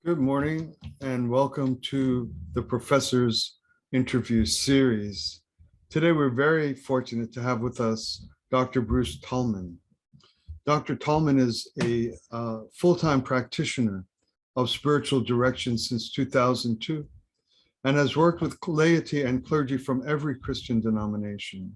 Good morning and welcome to the Professor's Interview Series. Today we're very fortunate to have with us Dr. Bruce Tallman. Dr. Tallman is a full-time practitioner of spiritual direction since 2002 and has worked with laity and clergy from every Christian denomination.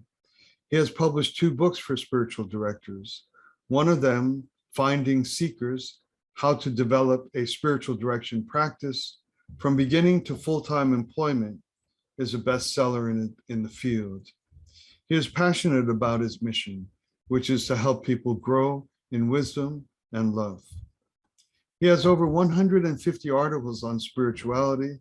He has published 2 books for spiritual directors. One of them, Finding Seekers, How to Develop a Spiritual Direction Practice from Beginning to Full-Time Employment, is a bestseller in the field. He is passionate about his mission, which is to help people grow in wisdom and love. He has over 150 articles on spirituality,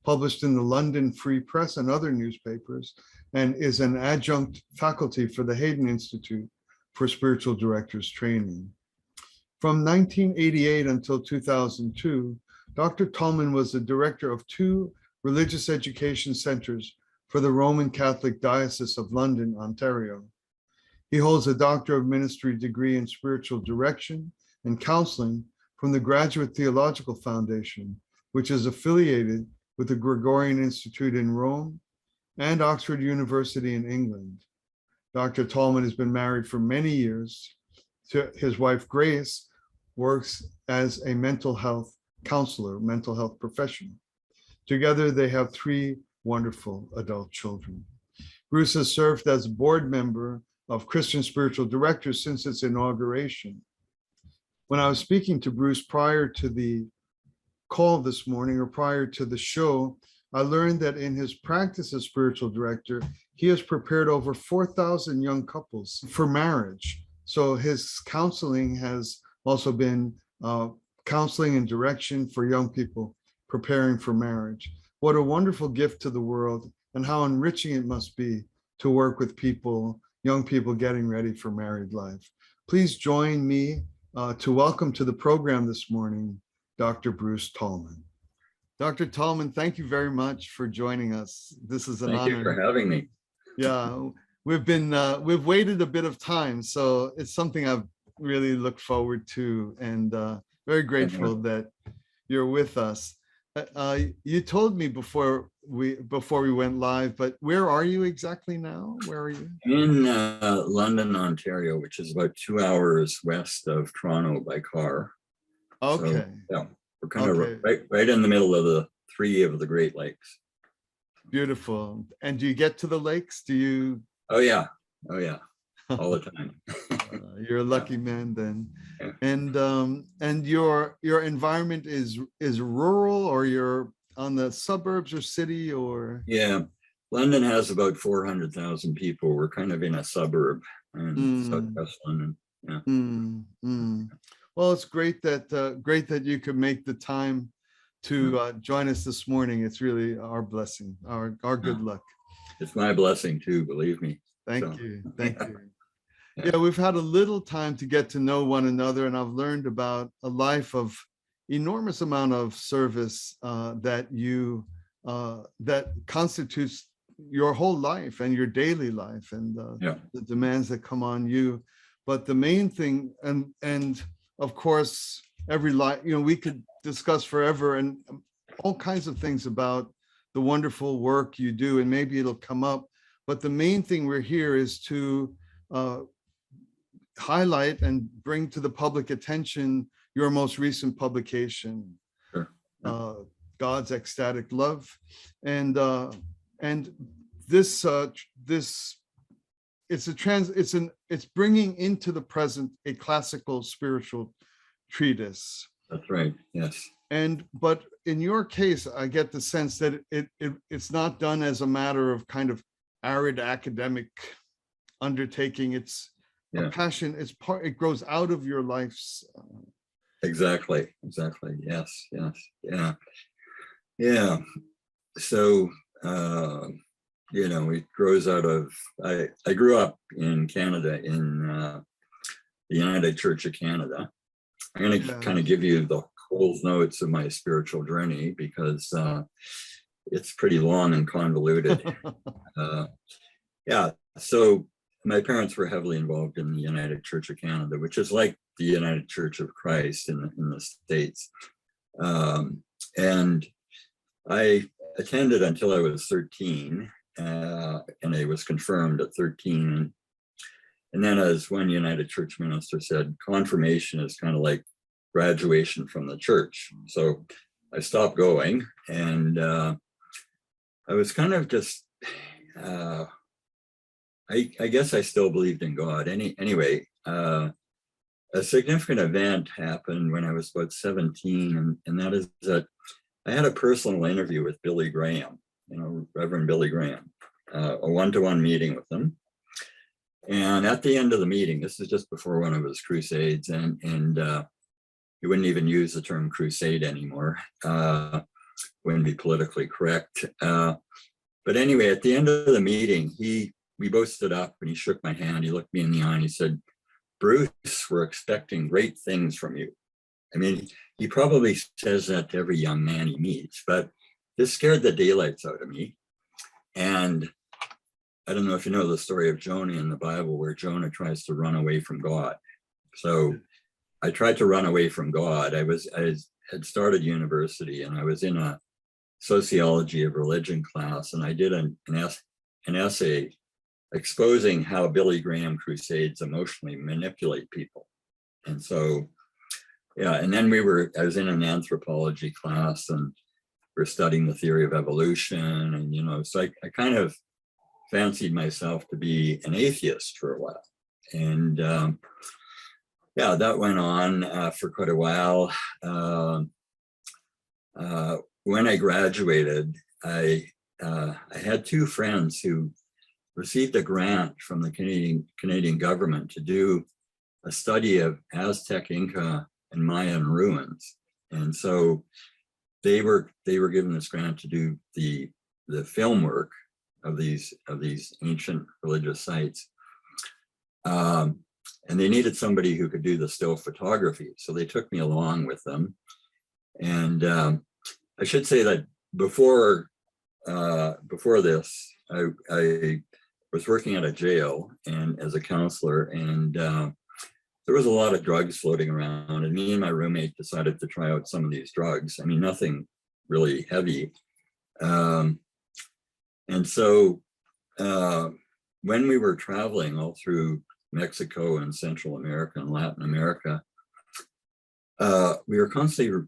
published in the London Free Press and other newspapers, and is an adjunct faculty for the Hayden Institute for Spiritual Directors Training. From 1988 until 2002, Dr. Tallman was the director of 2 religious education centers for the Roman Catholic Diocese of London, Ontario. He holds a Doctor of Ministry degree in spiritual direction and counseling from the Graduate Theological Foundation, which is affiliated with the Gregorian Institute in Rome and Oxford University in England. Dr. Tallman has been married for many years to his wife, Grace, works as a mental health counselor, mental health professional. Together, they have 3 wonderful adult children. Bruce has served as board member of Christian Spiritual Directors since its inauguration. When I was speaking to Bruce prior to the call this morning or prior to the show, I learned that in his practice as spiritual director, he has prepared over 4,000 young couples for marriage. So his counseling has also been counseling and direction for young people preparing for marriage. What a wonderful gift to the world, and how enriching it must be to work with people, young people getting ready for married life. Please join me to welcome to the program this morning, Dr. Bruce Tallman. Dr. Tallman, thank you very much for joining us. This is an honor. Thank you for having me. Yeah, we've waited a bit of time, so it's something I've really looked forward to, and very grateful that you're with us. You told me before we went live, but where are you exactly now? Where are you? In London, Ontario, which is about 2 hours west of Toronto by car. Okay. So, yeah, we're kind of right in the middle of the 3 of the Great Lakes. Beautiful. And do you get to the lakes? Do you? Oh yeah, all the time. You're a lucky man then. Yeah. And your environment is rural, or you're on the suburbs or city, or? Yeah, London has about 400,000 people. We're kind of in a suburb in Southwest London. Yeah. Well, it's great that you could make the time to join us this morning. It's really our blessing, our good luck. It's my blessing too, believe me. Thank you. Yeah, we've had a little time to get to know one another, and I've learned about a life of enormous amount of service that constitutes your whole life and your daily life, and the demands that come on you. But the main thing, and of course, every life, we could discuss forever and all kinds of things about the wonderful work you do, and maybe it'll come up. But the main thing we're here is to highlight and bring to the public attention your most recent publication, God's Ecstatic Love, and this it's bringing into the present a classical spiritual treatise. That's right. Yes. But in your case, I get the sense that it's not done as a matter of kind of arid academic undertaking. It's a passion. It grows out of your life's. Exactly. Yes. Yeah. So it grows out of. I grew up in Canada, in the United Church of Canada. I'm going to kind of give you the Coles notes of my spiritual journey, because it's pretty long and convoluted. So my parents were heavily involved in the United Church of Canada, which is like the United Church of Christ in the States. And I attended until I was 13, and I was confirmed at 13. And then, as one United Church minister said, confirmation is kind of like graduation from the church. So I stopped going, and I was kind of just, I guess I still believed in God. Anyway, a significant event happened when I was about 17, and that is that I had a personal interview with Billy Graham, Reverend Billy Graham, a one-to-one meeting with him. And at the end of the meeting, this is just before one of his crusades, and he wouldn't even use the term crusade anymore. Wouldn't be politically correct. But anyway, at the end of the meeting, we both stood up and he shook my hand. He looked me in the eye and he said, "Bruce, we're expecting great things from you." I mean, he probably says that to every young man he meets, but this scared the daylights out of me. And I don't know if you know the story of Jonah in the Bible, where Jonah tries to run away from God. So I tried to run away from God. I had started university, and I was in a sociology of religion class, and I did an essay exposing how Billy Graham crusades emotionally manipulate people. And so, yeah, and then I was in an anthropology class, and we're studying the theory of evolution, and so I kind of fancied myself to be an atheist for a while. And yeah, that went on for quite a while. When I graduated, I had two friends who received a grant from the Canadian government to do a study of Aztec, Inca, and Mayan ruins. And so they were given this grant to do the film work of these ancient religious sites. And they needed somebody who could do the still photography. So they took me along with them. And I should say that before this, I was working at a jail and as a counselor, and there was a lot of drugs floating around, and me and my roommate decided to try out some of these drugs. I mean, nothing really heavy. And so when we were traveling all through Mexico and Central America and Latin America, we were constantly,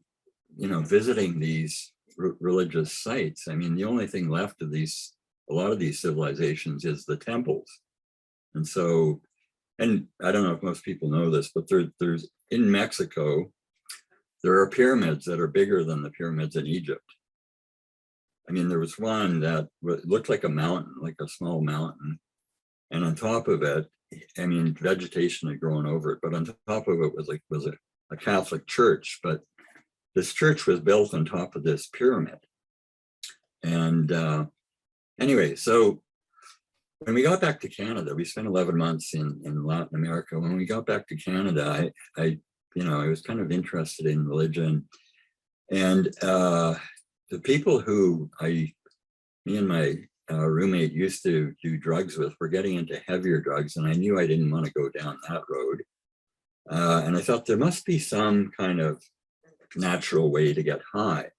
visiting these religious sites. I mean, the only thing left of a lot of these civilizations is the temples. And so, and I don't know if most people know this, but there's in Mexico, there are pyramids that are bigger than the pyramids in Egypt. I mean, there was one that looked like a mountain, like a small mountain. And on top of it, I mean, vegetation had grown over it, but on top of it was a Catholic church. But this church was built on top of this pyramid. And anyway, so when we got back to Canada, we spent 11 months in Latin America. When we got back to Canada, I was kind of interested in religion. And the people who me and my roommate used to do drugs with were getting into heavier drugs, and I knew I didn't want to go down that road. And I thought there must be some kind of natural way to get high.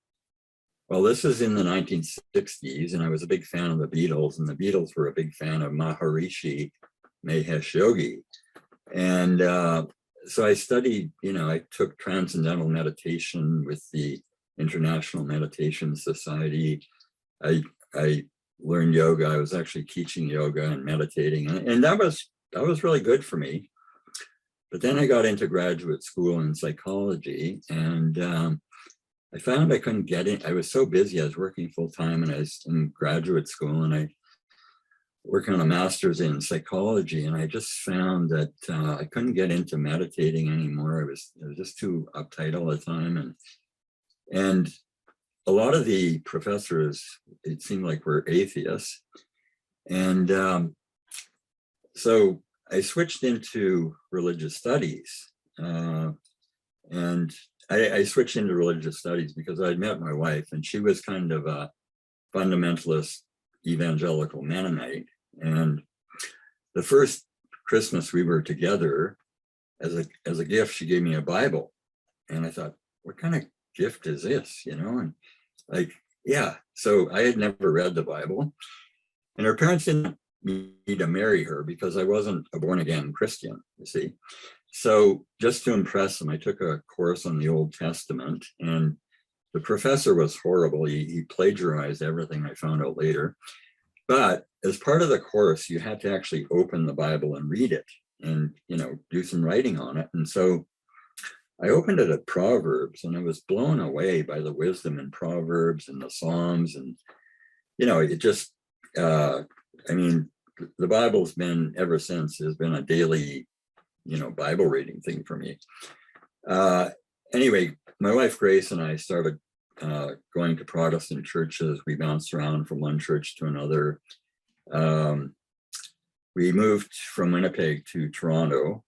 Well, this was in the 1960s, and I was a big fan of the Beatles, and the Beatles were a big fan of Maharishi Mahesh Yogi. And so I studied, I took transcendental meditation with the International Meditation Society. I learned yoga. I was actually teaching yoga and meditating, and that was really good for me. But then I got into graduate school in psychology, and I found I couldn't get in. I was so busy. I was working full time, and I was in graduate school, and I working on a master's in psychology, and I just found that I couldn't get into meditating anymore. I was just too uptight all the time, and a lot of the professors, it seemed like, were atheists. And so I switched into religious studies. And I switched into religious studies because I'd met my wife, and she was kind of a fundamentalist evangelical Mennonite. And the first Christmas we were together, as a gift, she gave me a Bible. And I thought, what kind of gift is this, and like, yeah. So I had never read the Bible, and her parents didn't need to marry her because I wasn't a born again Christian, you see. So just to impress them, I took a course on the Old Testament, and the professor was horrible. He plagiarized everything, I found out later. But as part of the course, you had to actually open the Bible and read it and, do some writing on it. And so I opened it at Proverbs, and I was blown away by the wisdom in Proverbs and the Psalms. And, it just, the Bible's been, ever since, has been a daily, Bible reading thing for me. Anyway, my wife Grace and I started going to Protestant churches. We bounced around from one church to another. We moved from Winnipeg to Toronto,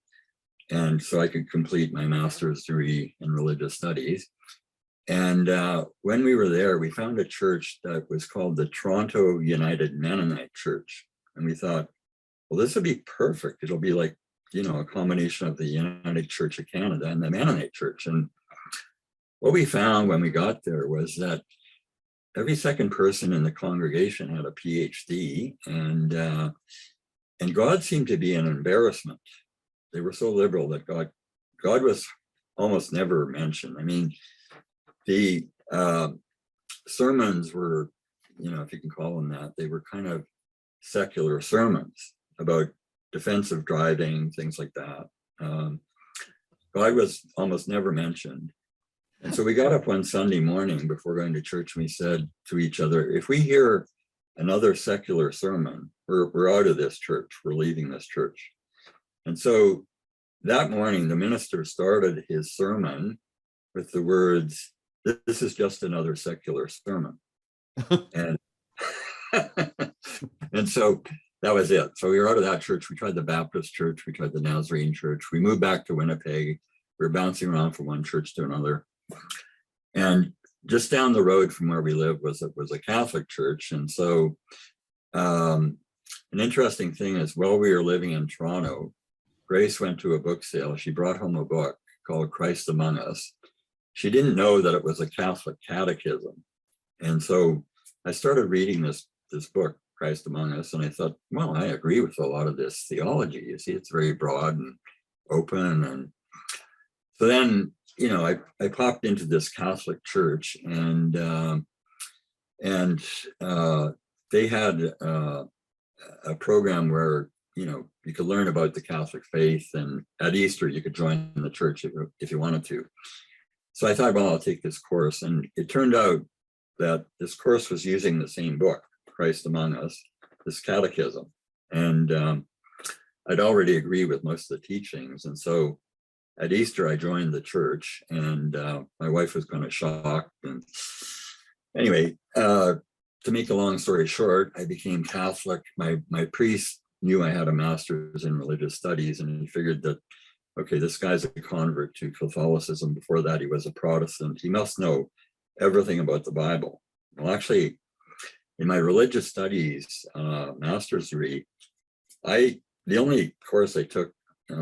and so I could complete my master's degree in religious studies. And when we were there, we found a church that was called the Toronto United Mennonite Church. And we thought, well, this would be perfect. It'll be like, a combination of the United Church of Canada and the Mennonite Church. And what we found when we got there was that every second person in the congregation had a PhD, and God seemed to be an embarrassment. They were so liberal that God was almost never mentioned. I mean, the sermons were, if you can call them that, they were kind of secular sermons about defensive driving, things like that. God was almost never mentioned. And so we got up one Sunday morning before going to church, and we said to each other, if we hear another secular sermon, we're out of this church, we're leaving this church. And so that morning, the minister started his sermon with the words, "This is just another secular sermon." And, and so that was it. So we were out of that church. We tried the Baptist church, we tried the Nazarene church. We moved back to Winnipeg. We were bouncing around from one church to another. And just down the road from where we lived was a Catholic church. And so an interesting thing is, while we were living in Toronto, Grace went to a book sale. She brought home a book called Christ Among Us. She didn't know that it was a Catholic catechism. And so I started reading this book, Christ Among Us, and I thought, well, I agree with a lot of this theology. You see, it's very broad and open. And so then, I popped into this Catholic church, and they had a program where, you could learn about the Catholic faith, and at Easter you could join the church if you wanted to. So I thought, well, I'll take this course. And it turned out that this course was using the same book, Christ Among Us, this catechism. And I'd already agreed with most of the teachings. And so at Easter, I joined the church, and my wife was kind of shocked. And anyway, to make a long story short, I became Catholic. My priest knew I had a master's in religious studies, and he figured that, okay, this guy's a convert to Catholicism. Before that, he was a Protestant. He must know everything about the Bible. Well, actually, in my religious studies master's degree, the only course I took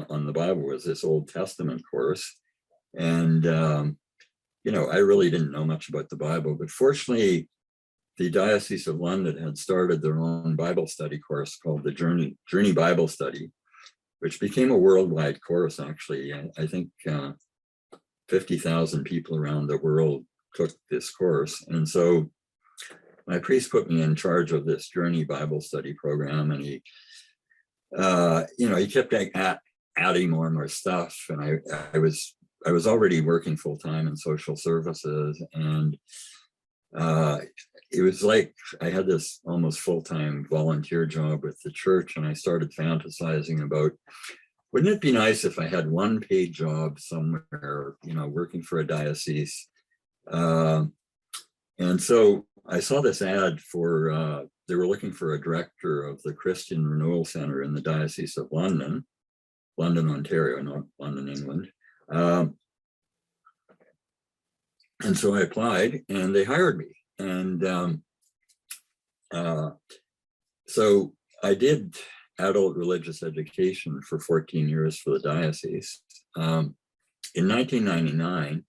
on the Bible was this Old Testament course. And, I really didn't know much about the Bible, but fortunately, the Diocese of London had started their own Bible study course called the Journey Bible Study, which became a worldwide course, actually. I think 50,000 people around the world took this course. And so my priest put me in charge of this Journey Bible Study program, and he kept adding more and more stuff. And I was already working full time in social services, and it was like I had this almost full-time volunteer job with the church, and I started fantasizing about, wouldn't it be nice if I had one paid job somewhere, working for a diocese? And so I saw this ad for, they were looking for a director of the Christian Renewal Center in the Diocese of London, Ontario, not London, England. And so I applied, and they hired me. And so I did adult religious education for 14 years for the diocese. In 1999,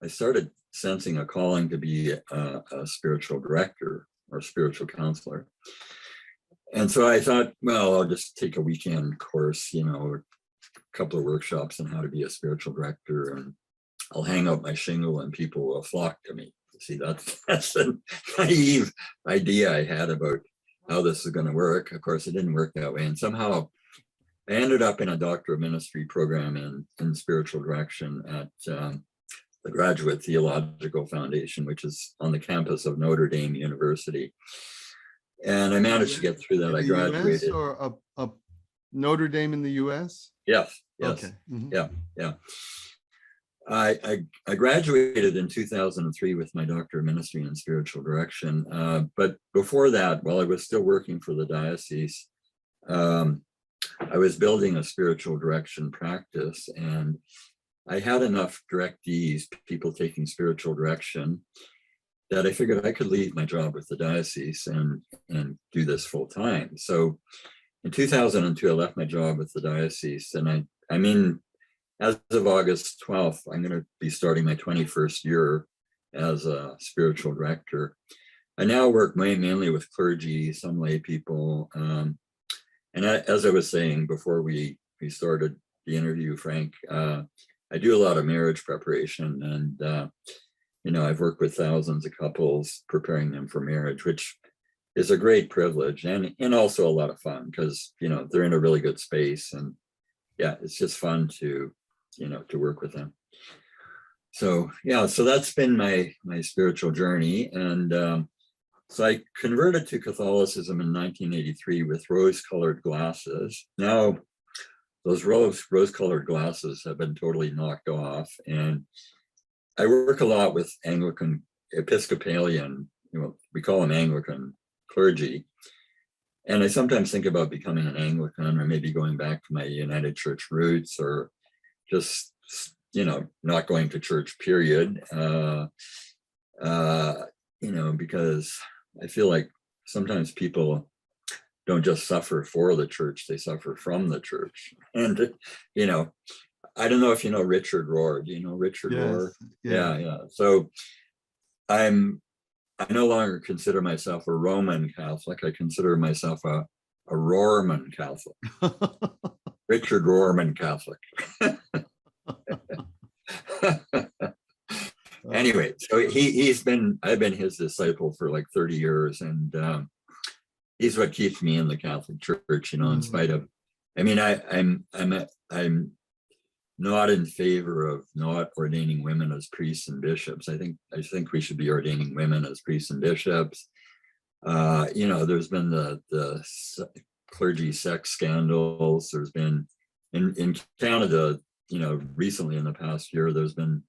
I started sensing a calling to be a spiritual director or spiritual counselor. And so I thought, well, I'll just take a weekend course, a couple of workshops on how to be a spiritual director, and I'll hang out my shingle and people will flock to me. See, that's the naive idea I had about how this is going to work. Of course, it didn't work that way. And somehow I ended up in a Doctor of Ministry program in spiritual direction at the Graduate Theological Foundation, which is on the campus of Notre Dame University. And I managed to get through that. I graduated. US or a Notre Dame in the US? Yes. Okay. Mm-hmm. Yeah. I graduated in 2003 with my Doctor of Ministry in Spiritual Direction. But before that, while I was still working for the diocese, I was building a spiritual direction practice, and I had enough directees, people taking spiritual direction, that I figured I could leave my job with the diocese and do this full time. So in 2002, I left my job with the diocese, and I mean, as of August 12th, I'm going to be starting my 21st year as a spiritual director. I now work mainly with clergy, some lay people. And as I was saying before we started the interview, Frank, I do a lot of marriage preparation, and I've worked with thousands of couples preparing them for marriage, which is a great privilege and also a lot of fun because, they're in a really good space, and yeah, it's just fun to work with them. So, yeah, so that's been my spiritual journey. And so I converted to Catholicism in 1983 with rose-colored glasses. Now, those rose-colored glasses have been totally knocked off, and I work a lot with Anglican, Episcopalian, we call them Anglican clergy. And I sometimes think about becoming an Anglican, or maybe going back to my United Church roots, or just, not going to church, period. Because I feel like sometimes people don't just suffer for the church, they suffer from the church. And, I don't know if you know Richard Rohr. Do you know Richard Rohr? Yeah. So I no longer consider myself a Roman Catholic. I consider myself a Rohrman Catholic. Richard Rohrman Catholic. Anyway, so I've been his disciple for like 30 years, and he's what keeps me in the Catholic Church, in spite of, I'm not in favor of not ordaining women as priests and bishops. I think we should be ordaining women as priests and bishops. There's been the clergy sex scandals. There's been in Canada, recently in the past year, there's been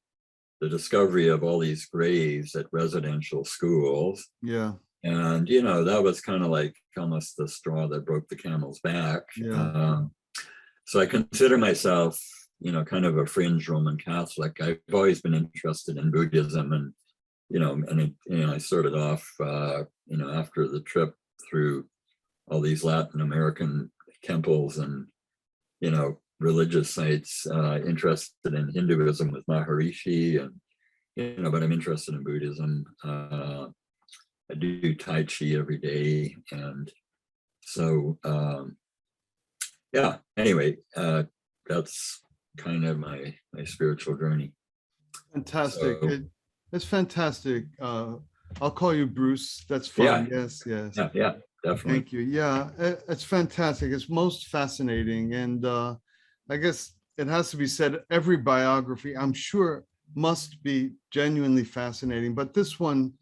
the discovery of all these graves at residential schools. Yeah. And, that was kind of like almost the straw that broke the camel's back. Yeah. So I consider myself, kind of a fringe Roman Catholic. I've always been interested in Buddhism, and, I started off, after the trip through all these Latin American temples and, religious sites, interested in Hinduism with Maharishi, and, but I'm interested in Buddhism. I do Tai Chi every day. And so, anyway, that's kind of my spiritual journey. Fantastic. It's fantastic. I'll call you Bruce. That's fine. Yeah. Yes. Yeah, definitely. Thank you. Yeah, it's fantastic. It's most fascinating. And I guess it has to be said, every biography, I'm sure, must be genuinely fascinating. But this one,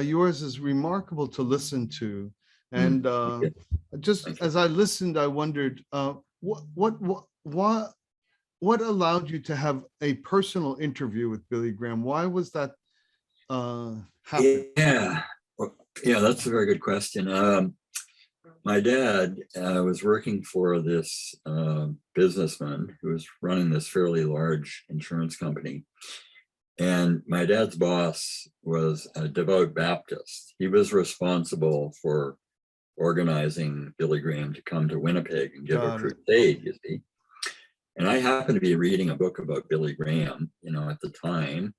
yours, is remarkable to listen to. And just as I listened, I wondered, what allowed you to have a personal interview with Billy Graham? Why was that happen? Yeah, that's a very good question. My dad was working for this businessman who was running this fairly large insurance company. And my dad's boss was a devout Baptist. He was responsible for organizing Billy Graham to come to Winnipeg and give a crusade, you see. And I happened to be reading a book about Billy Graham, at the time.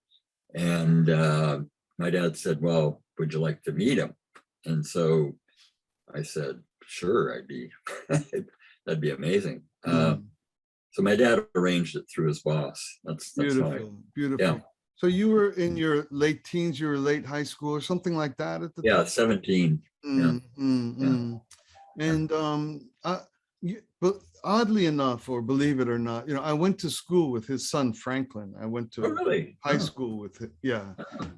And my dad said, well, would you like to meet him? And so I said, sure, that'd be amazing. So my dad arranged it through his boss. That's how Beautiful, beautiful. yeah. So you were in your late teens, you were late high school or something like that at the Yeah, time? 17. Yeah. And but oddly enough, or believe it or not, I went to school with his son Franklin. I went Oh, to really? high school with him. Yeah.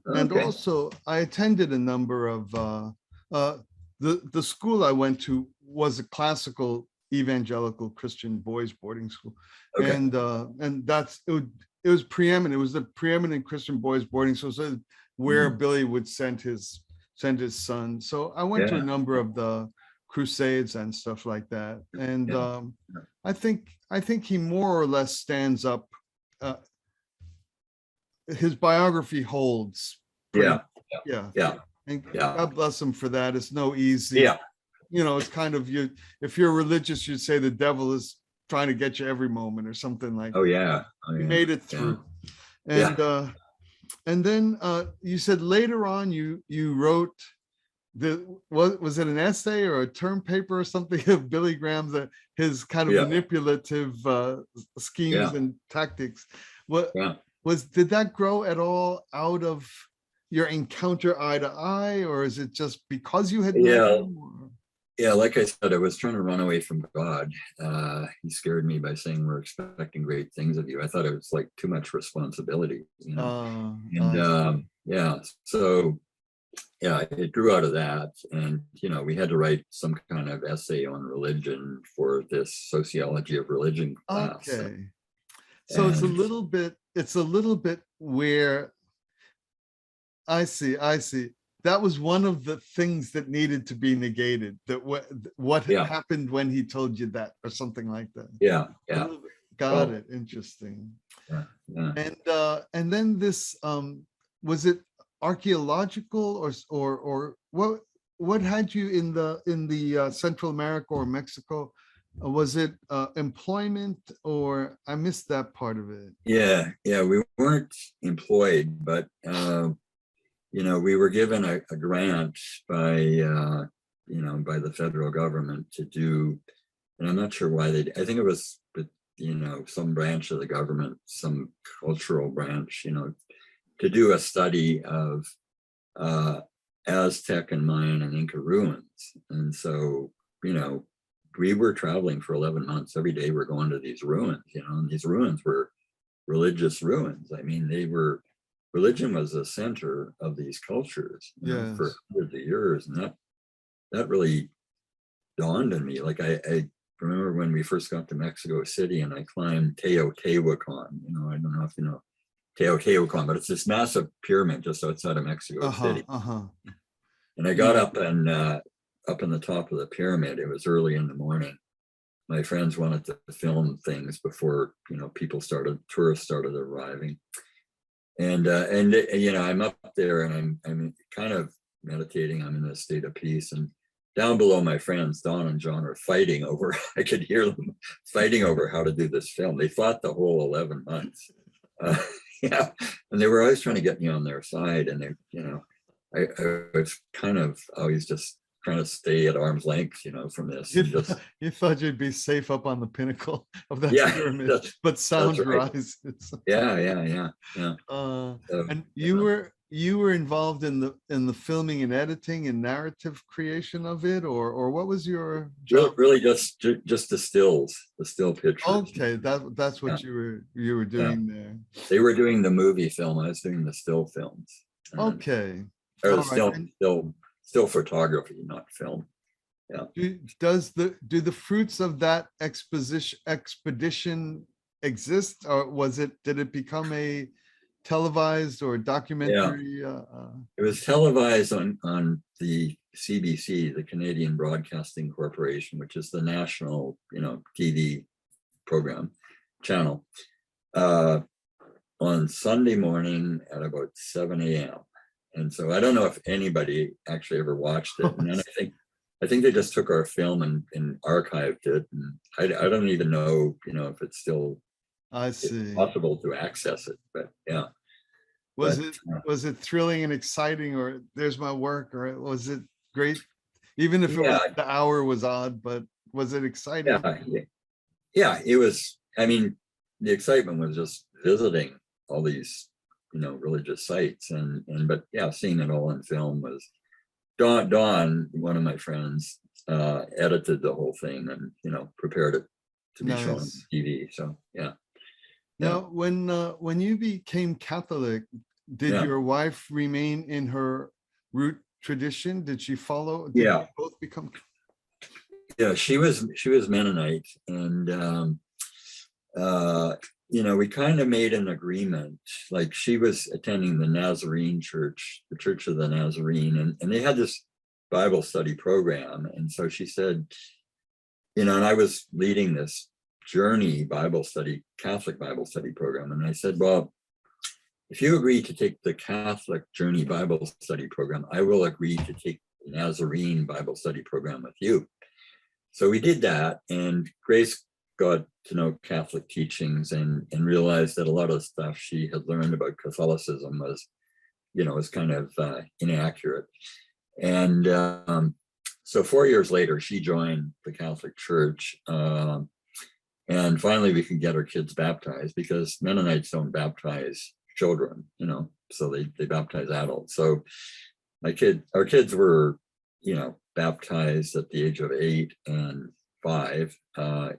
And Okay. also I attended a number of the school I went to was a classical evangelical Christian boys boarding school. Okay. And it was preeminent. It was the preeminent Christian boys boarding school. So where Billy would send his son. So I went to a number of the crusades and stuff like that. And I think he more or less stands up. His biography holds. Yeah. Yeah. Yeah. And Yeah. God bless him for that. It's no easy. Yeah. It's kind of if you're religious, you'd say the devil is trying to get you every moment or something like Oh, that. yeah. Oh, He yeah. made it through. And then you said later on you wrote was it an essay or a term paper or something of Billy Graham's his kind of manipulative schemes and tactics. Did that grow at all out of your encounter eye to eye, or is it just because you had met him? Yeah, like I said, I was trying to run away from God. He scared me by saying we're expecting great things of you. I thought it was like too much responsibility, So it grew out of that. And, we had to write some kind of essay on religion for this sociology of religion class. Okay. So it's a little bit where I see. That was one of the things that needed to be negated, that what happened when he told you that or something like that. Yeah. Got it. Interesting. Yeah. And then this was it archaeological or what had you in the Central America or Mexico? Was it employment, or I missed that part of it? Yeah, we weren't employed, but we were given a grant by by the federal government to do, and I'm not sure why I think it was, some branch of the government, some cultural branch, to do a study of Aztec and Mayan and Inca ruins. And so, we were traveling for 11 months. Every day we're going to these ruins, and these ruins were religious ruins. I mean, religion was the center of these cultures for hundreds of years. And that really dawned on me. Like I remember when we first got to Mexico City and I climbed Teotihuacan. I don't know if you know Teotihuacan, but it's this massive pyramid just outside of Mexico City. And I got up in the top of the pyramid. It was early in the morning. My friends wanted to film things before tourists started arriving. And I'm up there and I'm kind of meditating. I'm in a state of peace, and down below my friends Don and John are fighting over. I could hear them fighting over how to do this film. They fought the whole 11 months. And they were always trying to get me on their side, and I was kind of always just trying to stay at arm's length, from this. You thought you'd be safe up on the pinnacle of that pyramid, but sound rises. Yeah. And you were involved in the filming and editing and narrative creation of it, or what was your job? Really just the still pictures. Okay, that's what you were doing there. They were doing the movie film. I was doing the still films. Okay. Still photography, not film. Yeah. Do the fruits of that expedition exist, or did it become a televised or documentary? It was televised on the CBC, the Canadian Broadcasting Corporation, which is the national, TV program channel, on Sunday morning at about 7 a.m. And so I don't know if anybody actually ever watched it. And then I think they just took our film and archived it. And I don't even know, if it's still possible to access it. But yeah. Was But it was it thrilling and exciting, or there's my work, or was it great? Even if it was yeah, the hour was odd, but was it exciting? yeah, yeah, it was. I mean, the excitement was just visiting all these, religious sites, and but yeah, seeing it all in film was. Don, one of my friends, edited the whole thing and prepared it to be shown on Nice. TV. So yeah, yeah, Now, when you became Catholic, did yeah, your wife remain in her root tradition? Did she follow? Did yeah, you both become? yeah. She was Mennonite, and we kind of made an agreement. Like she was attending the Nazarene Church, the Church of the Nazarene, and they had this Bible study program, and so she said, and I was leading this Journey Bible study, Catholic Bible study program. And I said, well, if you agree to take the Catholic Journey Bible study program, I will agree to take the Nazarene Bible study program with you. So we did that, and Grace got to know Catholic teachings and realized that a lot of stuff she had learned about Catholicism was kind of inaccurate. And so 4 years later, she joined the Catholic Church. And finally, we could get our kids baptized, because Mennonites don't baptize children, so they baptize adults. So our kids were, baptized at the age of 8 and 5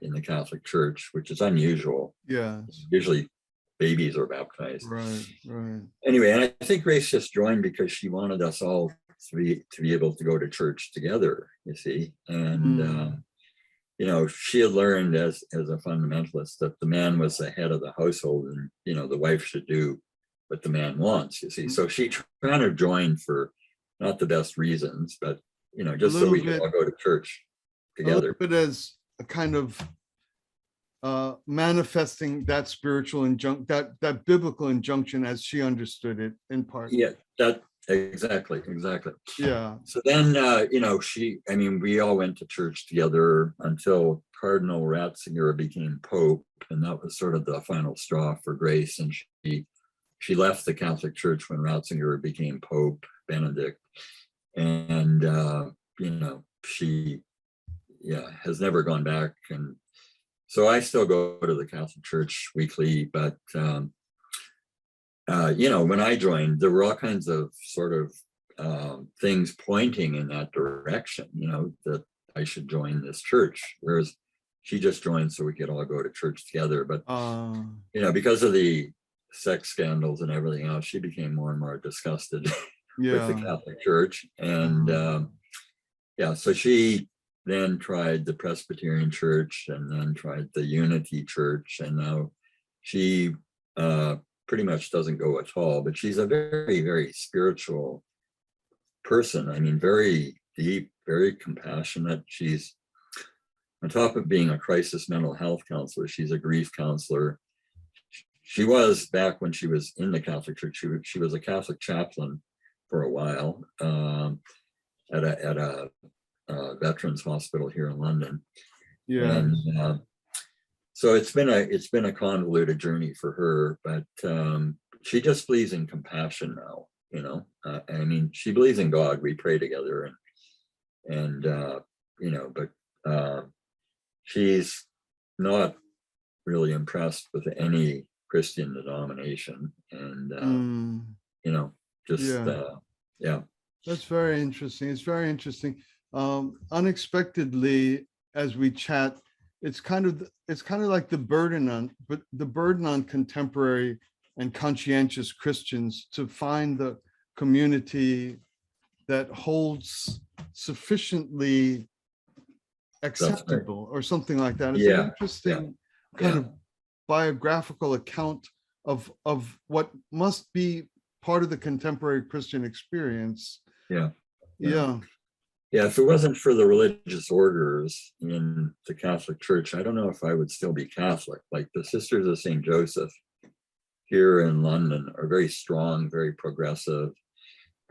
in the Catholic Church, which is unusual. Yeah, Usually babies are baptized. right, right. Anyway, and I think Grace just joined because she wanted us all to be able to go to church together, you see. And she had learned as a fundamentalist that the man was the head of the household, and the wife should do what the man wants, you see. So she kind of joined for not the best reasons, but just so we could all go to church A little together. bit as a kind of manifesting that spiritual that biblical injunction as she understood it in part. Yeah, that exactly. Yeah. So then, we all went to church together until Cardinal Ratzinger became Pope, and that was sort of the final straw for Grace. And she left the Catholic Church when Ratzinger became Pope Benedict, and she has never gone back. And so I still go to the Catholic Church weekly, but when I joined, there were all kinds of sort of things pointing in that direction, that I should join this church. Whereas she just joined so we could all go to church together. But, because of the sex scandals and everything else, she became more and more disgusted with the Catholic Church. And so she then tried the Presbyterian Church, and then tried the Unity Church. And now she pretty much doesn't go at all, but she's a very, very spiritual person. I mean, very deep, very compassionate. She's, on top of being a crisis mental health counselor, she's a grief counselor. She was, back when she was in the Catholic Church, she was a Catholic chaplain for a while at a veterans hospital here in London. Yeah. And so it's been a convoluted journey for her, but she just believes in compassion now. She believes in God. We pray together, and but she's not really impressed with any Christian denomination, and yeah. That's very interesting. It's very interesting. Unexpectedly, as we chat, it's kind of like the burden on contemporary and conscientious Christians to find the community that holds sufficiently acceptable, or something like that. It's an interesting kind of biographical account of what must be part of the contemporary Christian experience. Yeah. If it wasn't for the religious orders in the Catholic Church, I don't know if I would still be Catholic. Like the Sisters of St. Joseph here in London are very strong, very progressive.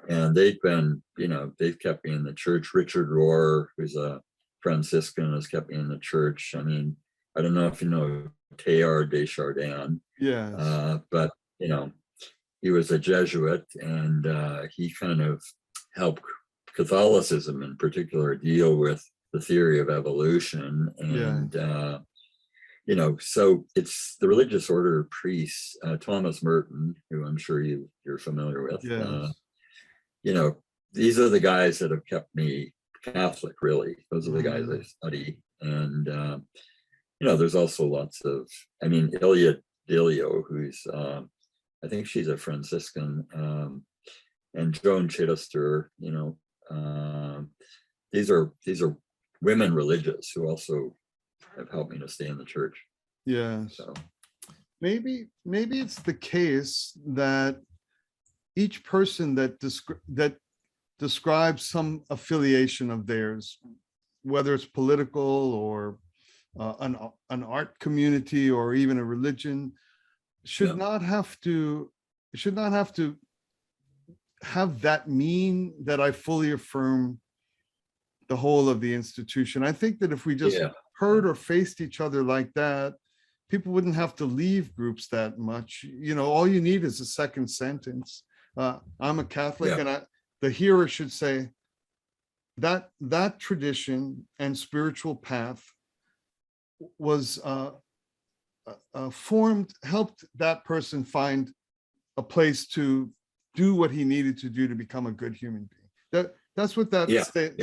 And they've kept me in the church. Richard Rohr, who's a Franciscan, has kept me in the church. I mean, I don't know if you know Teilhard de Chardin. Yes. But, he was a Jesuit, and he kind of helped Catholicism in particular deal with the theory of evolution. And so it's the religious order of priests, Thomas Merton, who I'm sure you're familiar with. Yes. These are the guys that have kept me Catholic, really. Those are the guys I study. And there's also lots of, Ilia Delio, who's I think she's a Franciscan, and Joan Chittister. These are women religious who also have helped me to stay in the church. Yes. So maybe it's the case that each person that describes some affiliation of theirs, whether it's political or an art community or even a religion, should not have to have that mean that I fully affirm the whole of the institution. I think that if we just heard or faced each other like that, people wouldn't have to leave groups that much. All you need is a second sentence. I'm a Catholic, and the hearer should say that tradition and spiritual path was helped that person find a place to do what he needed to do to become a good human being. That's what that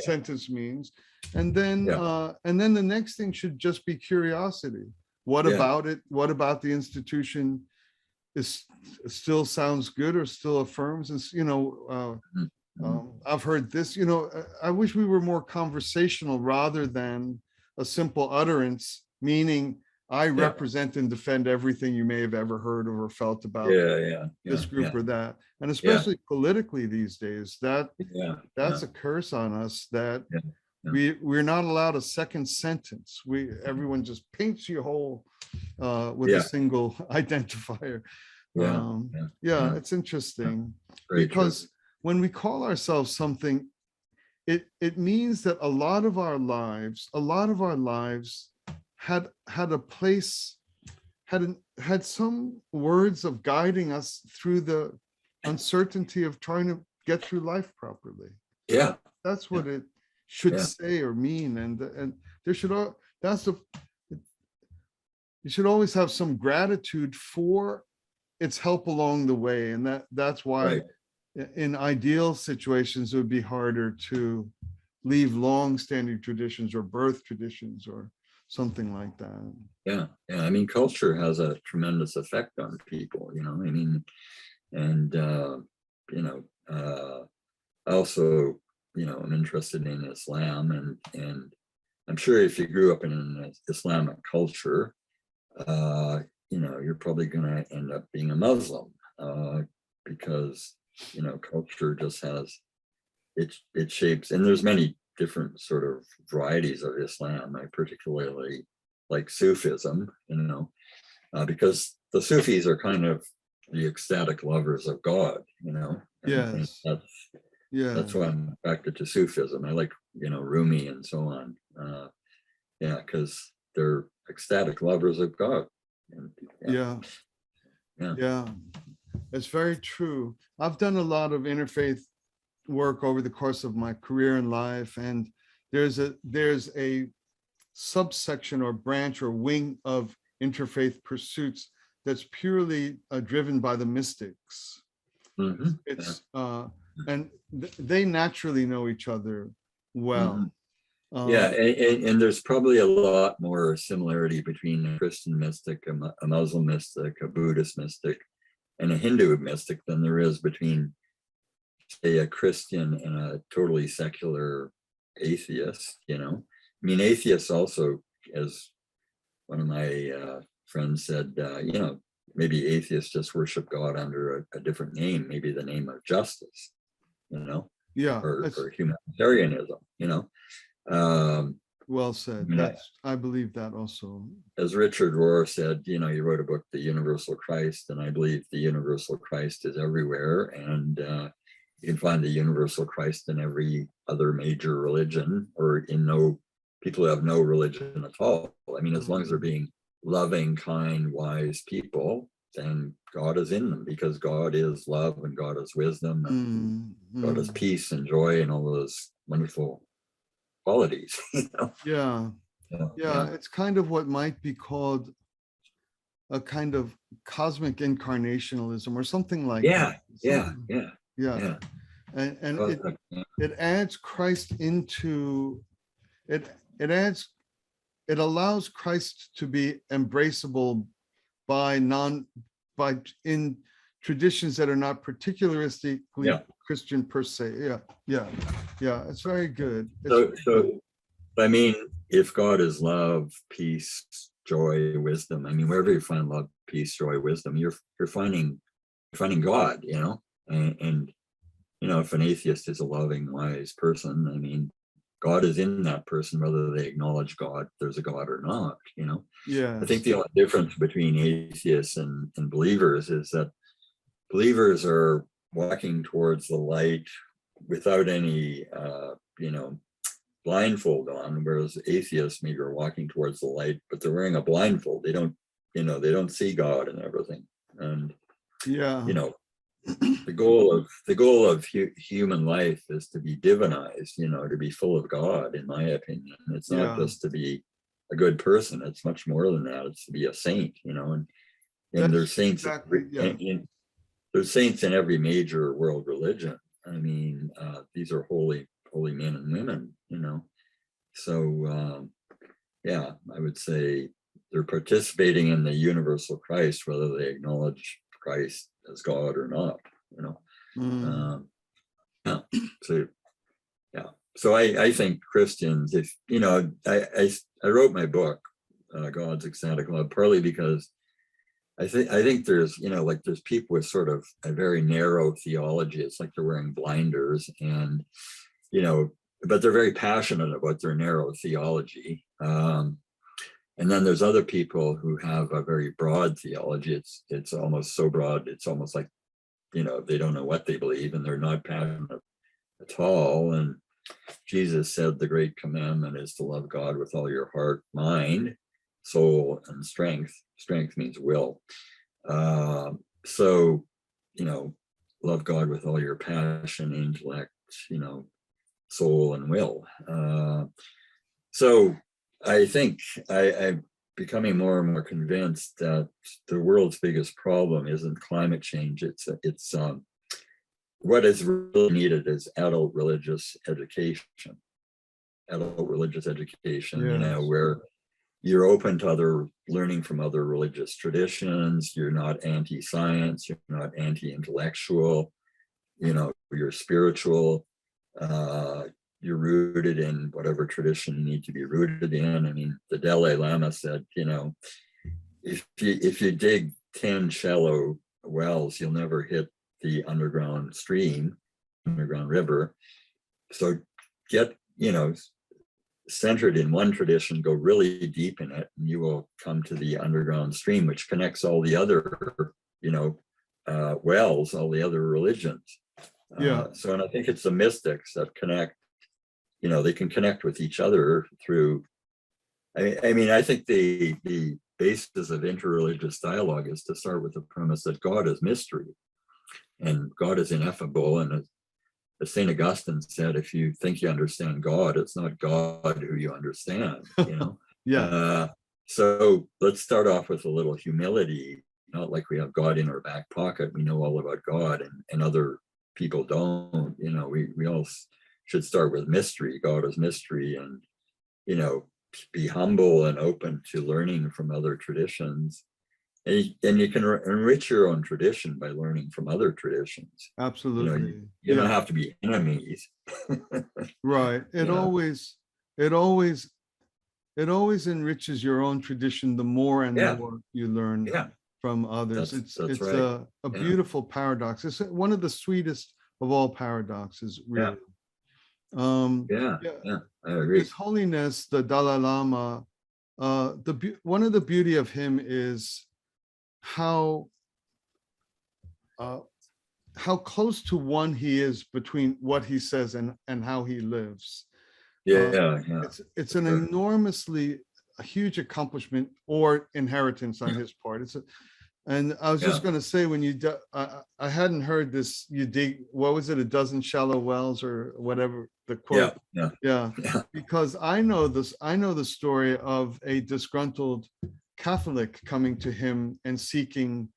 sentence means. And then the next thing should just be curiosity. What about it? What about the institution still sounds good or still affirms? And I've heard this. I wish we were more conversational rather than a simple utterance, meaning I represent and defend everything you may have ever heard or felt about this group or that. And especially politically these days, that's a curse on us that we're not allowed a second sentence. Everyone just paints you whole with a single identifier. It's interesting because when we call ourselves something, it means that a lot of our lives had a place, had some words of guiding us through the uncertainty of trying to get through life properly. That's what it should say or mean. And there should you should always have some gratitude for its help along the way. And that's why in ideal situations, it would be harder to leave long-standing traditions or birth traditions or something like that. Culture has a tremendous effect on people, also, I'm interested in Islam, and I'm sure if you grew up in an Islamic culture, you're probably going to end up being a Muslim, because culture just has it shapes, and there's many different sort of varieties of Islam. I particularly like Sufism, because the Sufis are kind of the ecstatic lovers of God, and that's why I'm attracted to Sufism. I like, Rumi and so on. Because they're ecstatic lovers of God. It's very true. I've done a lot of interfaith work over the course of my career and life, and there's a subsection or branch or wing of interfaith pursuits that's purely driven by the mystics. It's and they naturally know each other well. And there's probably a lot more similarity between a Christian mystic, a Muslim mystic, a Buddhist mystic, and a Hindu mystic than there is between, say, a Christian and a totally secular atheist. Atheists also, as one of my friends said, maybe atheists just worship God under a different name, maybe the name of justice, or humanitarianism, well said. I believe that also. As Richard Rohr said, he wrote a book, The Universal Christ, and I believe the universal Christ is everywhere, and you can find the universal Christ in every other major religion, or in people who have no religion at all. As long as they're being loving, kind, wise people, and God is in them, because God is love and God is wisdom and God is peace and joy and all those wonderful qualities. Yeah. Yeah, Yeah. It's kind of what might be called a kind of cosmic incarnationalism or something like yeah, that. yeah, Something, yeah, yeah. yeah. And Yeah. it adds Christ into it. It allows Christ to be embraceable by in traditions that are not particularistically Yeah. Christian per se. Yeah, yeah, yeah. It's very good. It's So I mean, if God is love, peace, joy, wisdom, I mean, wherever you find love, peace, joy, wisdom, you're finding God, and if an atheist is a loving, wise person, I mean, God is in that person, whether they acknowledge God, there's a God or not. I think yes, the only difference between atheists and believers is that believers are walking towards the light without any, blindfold on, whereas atheists maybe are walking towards the light, but they're wearing a blindfold. They don't see God and everything. And, yeah, you know, the goal of human life is to be divinized, to be full of God, in my opinion. It's not yeah. just to be a good person. It's much more than that. It's to be a saint, and That's there's saints exactly, yeah, there's saints in every major world religion. I mean, these are holy men and women. So yeah, I would say they're participating in the universal Christ, whether they acknowledge Christ as God or not. mm, Um, yeah. So yeah. So I think Christians, if I wrote my book, God's Ecstatic Love, partly because I think there's like there's people with sort of a very narrow theology. It's like they're wearing blinders, and you know, but they're very passionate about their narrow theology. And then there's other people who have a very broad theology. It's almost so broad. It's almost like they don't know what they believe, and they're not passionate at all. And Jesus said the great commandment is to love God with all your heart, mind, soul, and strength. Strength means will. So, love God with all your passion, intellect, soul, and will. So I think I'm becoming more and more convinced that the world's biggest problem isn't climate change. It's what is really needed is adult religious education. yes, Where you're open to learning from other religious traditions. You're not anti-science. You're not anti-intellectual. You're spiritual. You're rooted in whatever tradition you need to be rooted in. I mean, the Dalai Lama said, if you dig 10 shallow wells, you'll never hit the underground river. So get, centered in one tradition, go really deep in it, and you will come to the underground stream, which connects all the other, wells, all the other religions. yeah, And I think it's the mystics that connect, they can connect with each other through, I think the basis of interreligious dialogue is to start with the premise that God is mystery and God is ineffable. And as St. Augustine said, if you think you understand God, it's not God who you understand. yeah, uh, so let's start off with a little humility, not like we have God in our back pocket. We know all about God, and other people don't. We all should start with mystery. God is mystery, and be humble and open to learning from other traditions. And you can enrich your own tradition by learning from other traditions. absolutely, You don't yeah, have to be enemies. right. It Yeah, always, it always, it always enriches your own tradition the more and yeah, more you learn yeah. from others. That's It's right. a Yeah, beautiful paradox. It's one of the sweetest of all paradoxes, yeah, really. Um, yeah, yeah, yeah. I His agree. Holiness the Dalai Lama. One of the beauty of him is how uh, how close to one he is between what he says and how he lives. Uh, Yeah, yeah, it's for an sure. enormously a huge accomplishment or inheritance on Yeah, his part. And I was just Yeah. going to say, when I hadn't heard this, you dig, what was it, a dozen shallow wells or whatever the Yeah. quote? Yeah. Yeah, Yeah. because I know the story of a disgruntled Catholic coming to him and seeking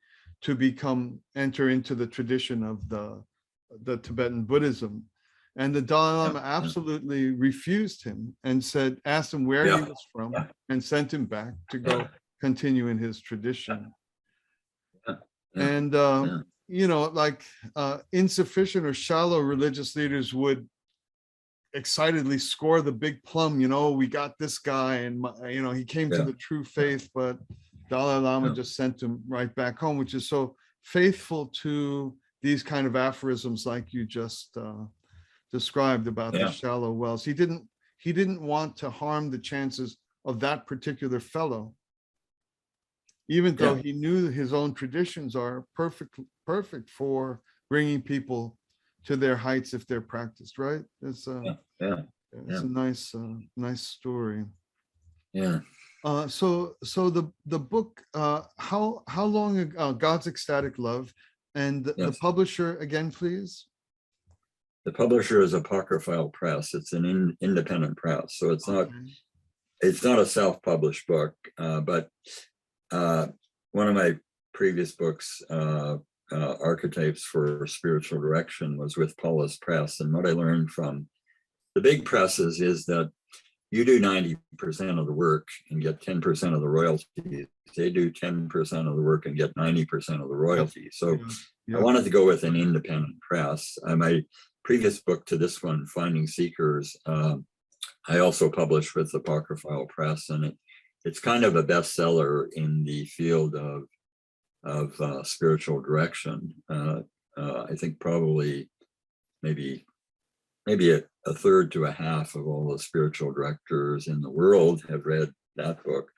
to enter into the tradition of the Tibetan Buddhism. And the Dalai Yeah. Lama absolutely refused him and asked him where he Yeah. was from Yeah. and sent him back to Yeah. go continue in his tradition. Yeah. Yeah. And, Yeah. like insufficient or shallow religious leaders would excitedly score the big plum, we got this guy and, he came to Yeah. the true faith, but Dalai Lama Yeah. just sent him right back home, which is so faithful to these kind of aphorisms like you just described about the Yeah. shallow wells. He didn't want to harm the chances of that particular fellow, even though Yeah. he knew his own traditions are perfect for bringing people to their heights if they're practiced right. Yeah. Yeah. It's Yeah. a nice story. Yeah. So the book, how long ago, God's Ecstatic Love, and the Yes. publisher again, please. The publisher is Apocryphal Press. It's an independent press, so Okay. it's not a self-published book. But one of my previous books, Archetypes for Spiritual Direction, was with Paulus Press. And what I learned from the big presses is that you do 90% of the work and get 10% of the royalties. They do 10% of the work and get 90% of the royalties. So Yeah. I wanted to go with an independent press. My previous book to this one, Finding Seekers, I also published with Apocryphal Press, and it's kind of a bestseller in the field of spiritual direction. I think probably maybe a third to a half of all the spiritual directors in the world have read that book.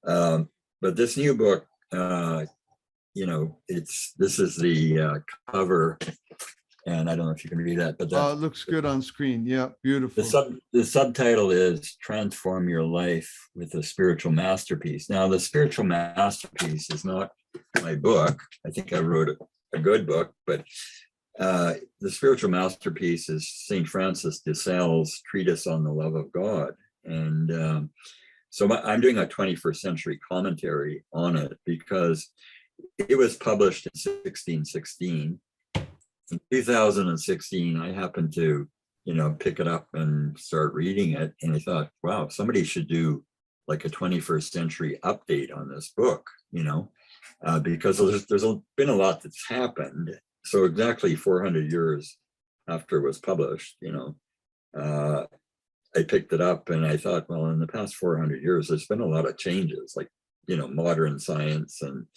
But this new book, this is the cover, and I don't know if you can read that, but It looks good on screen. Yeah, beautiful. the subtitle is Transform Your Life with a Spiritual Masterpiece. Now, the spiritual masterpiece is not my book. I think I wrote a good book, but the spiritual masterpiece is St. Francis de Sales' treatise on the love of God. And so I'm doing a 21st century commentary on it because it was published in 1616. In 2016, I happened to, pick it up and start reading it. And I thought, wow, somebody should do like a 21st century update on this book, because there's been a lot that's happened. So exactly 400 years after it was published, I picked it up and I thought, well, in the past 400 years, there's been a lot of changes, like, modern science and,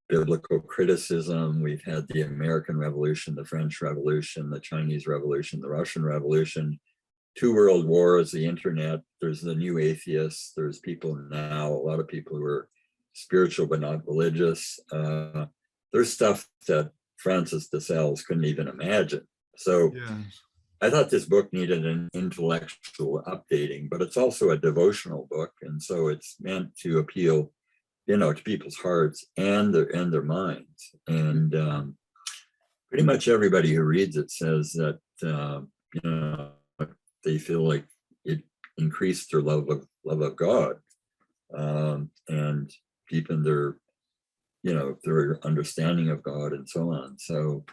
biblical criticism. We've had the American Revolution, the French Revolution, the Chinese Revolution, the Russian Revolution, 2 world wars, the internet. There's the new atheists. There's people now, a lot of people who are spiritual but not religious. There's stuff that Francis de Sales couldn't even imagine. So Yes. I thought this book needed an intellectual updating, but it's also a devotional book. And so it's meant to appeal, to people's hearts and their minds. And pretty much everybody who reads it says that, they feel like it increased their love of God, and deepened their understanding of God and so on. So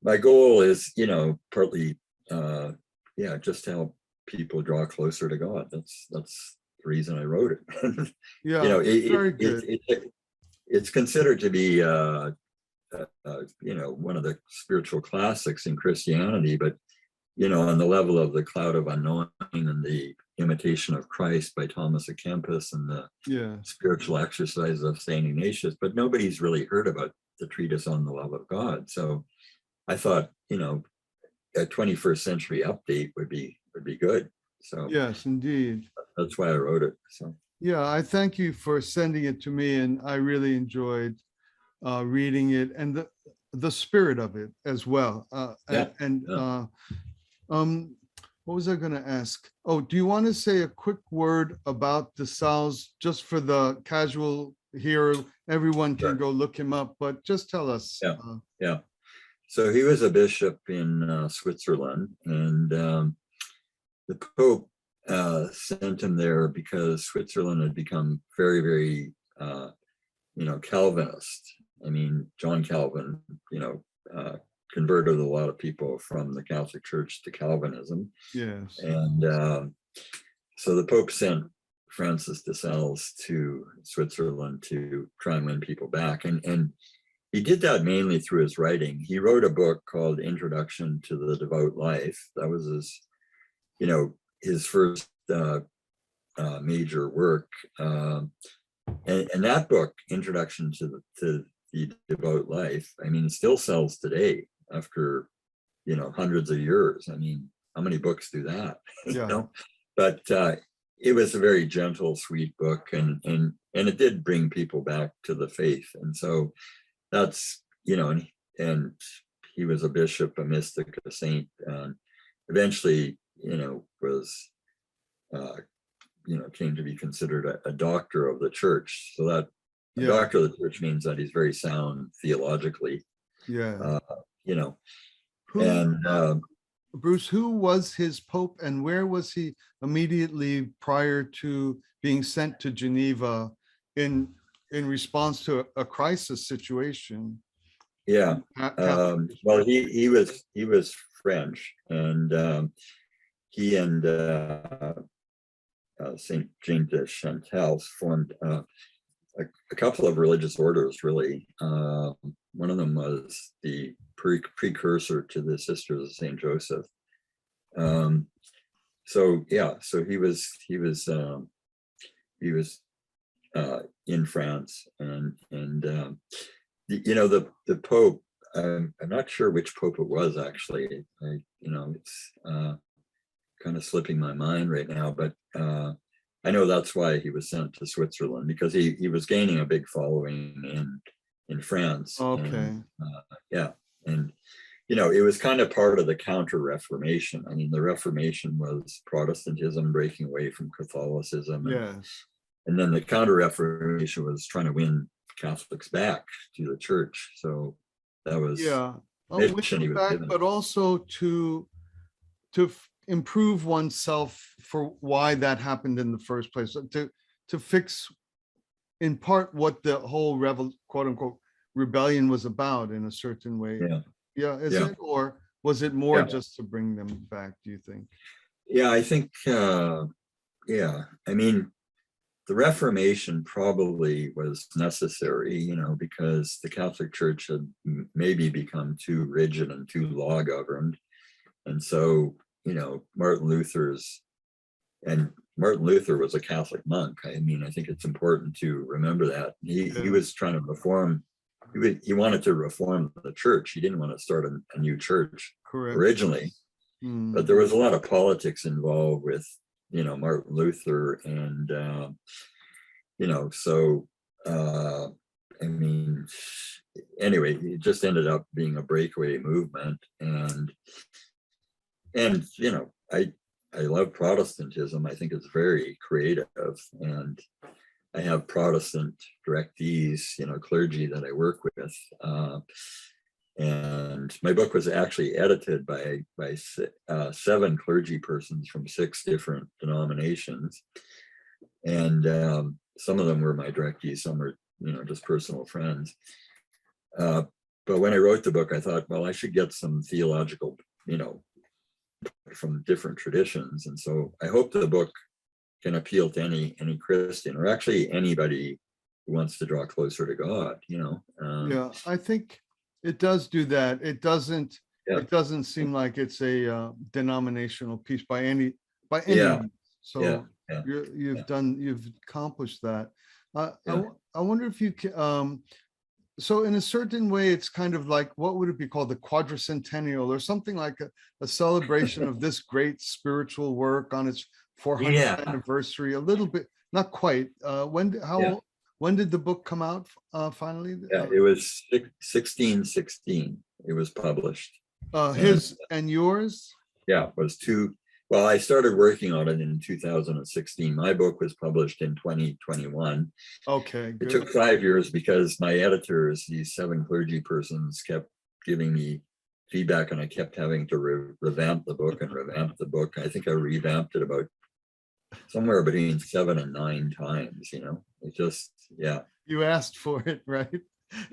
my goal is, partly, just to help people draw closer to God. That's the reason I wrote it. Yeah, very good. It's considered to be, one of the spiritual classics in Christianity, but, on the level of The Cloud of Unknowing and The Imitation of Christ by Thomas à Kempis and the Spiritual Exercises of St. Ignatius, but nobody's really heard about the treatise on the love of God. So I thought, a 21st century update would be good. So Yes, indeed. that's why I wrote it. So yeah, I thank you for sending it to me, and I really enjoyed reading it and the spirit of it as well. yeah. And Yeah. um, what was I going to ask? Oh, do you want to say a quick word about de Salles, just for the casual here? Everyone can Sure. go look him up, but just tell us. Yeah. Yeah. So he was a bishop in Switzerland, and the Pope sent him there because Switzerland had become very, very, Calvinist. I mean, John Calvin, converted a lot of people from the Catholic Church to Calvinism. Yes. And so the Pope sent Francis de Sales to Switzerland to try and win people back. And he did that mainly through his writing. He wrote a book called Introduction to the Devout Life. That was his first major work. And that book, Introduction to the Devout Life, I mean, still sells today after, hundreds of years. I mean, how many books do that? Yeah. But it was a very gentle, sweet book, and it did bring people back to the faith. And so that's, and he was a bishop, a mystic, a saint, and eventually, was, came to be considered a doctor of the church. So that a doctor of the church means that he's very sound theologically. Yeah. And Bruce, who was his pope, and where was he immediately prior to being sent to Geneva in response to a crisis situation? Yeah. Well, he was French, and he and Saint Jean de Chantal formed a couple of religious orders, really. One of them was the precursor to the Sisters of Saint Joseph. So he was in France, and the Pope. I'm not sure which Pope it was, actually. It's kind of slipping my mind right now, but I know that's why he was sent to Switzerland, because he was gaining a big following in France. Okay. And it was kind of part of the Counter-Reformation. I mean, the Reformation was Protestantism breaking away from Catholicism. Yes. And then the Counter-Reformation was trying to win Catholics back to the church. So that was mission he was given. But also to improve oneself for why that happened in the first place, to fix in part what the whole quote unquote rebellion was about in a certain way. Is it, or was it more just to bring them back, do you think? I think I mean, the Reformation probably was necessary, because the Catholic Church had maybe become too rigid and too law governed. And so Martin Luther was a Catholic monk. I mean, I think it's important to remember that he was trying to reform. He wanted to reform the church. He didn't want to start a new church. Correct. Originally, but there was a lot of politics involved with Martin Luther, and I mean, anyway, it just ended up being a breakaway movement, and I love Protestantism. I think it's very creative, and I have Protestant directees, clergy that I work with, and my book was actually edited by 7 clergy persons from 6 different denominations, and some of them were my directees, some were just personal friends. But when I wrote the book, I thought, well, I should get some theological, from different traditions, and so I hope the book can appeal to any Christian, or actually anybody who wants to draw closer to God. I think it does do that. It doesn't seem like it's a denominational piece by any means. So you've accomplished that. I wonder if you can. So in a certain way, it's kind of like, what would it be called? The quadricentennial, or something like a celebration of this great spiritual work on its 400th anniversary. A little bit, not quite. When did the book come out finally? It was 1616. It was published. His and yours? Yeah, it was 2. Well, I started working on it in 2016. My book was published in 2021. Okay, It good. took 5 years because my editors, these 7 clergy persons, kept giving me feedback, and I kept having to revamp the book and revamp the book. I think I revamped it about somewhere between 7 and 9 times, you know. It just, yeah. You asked for it, right?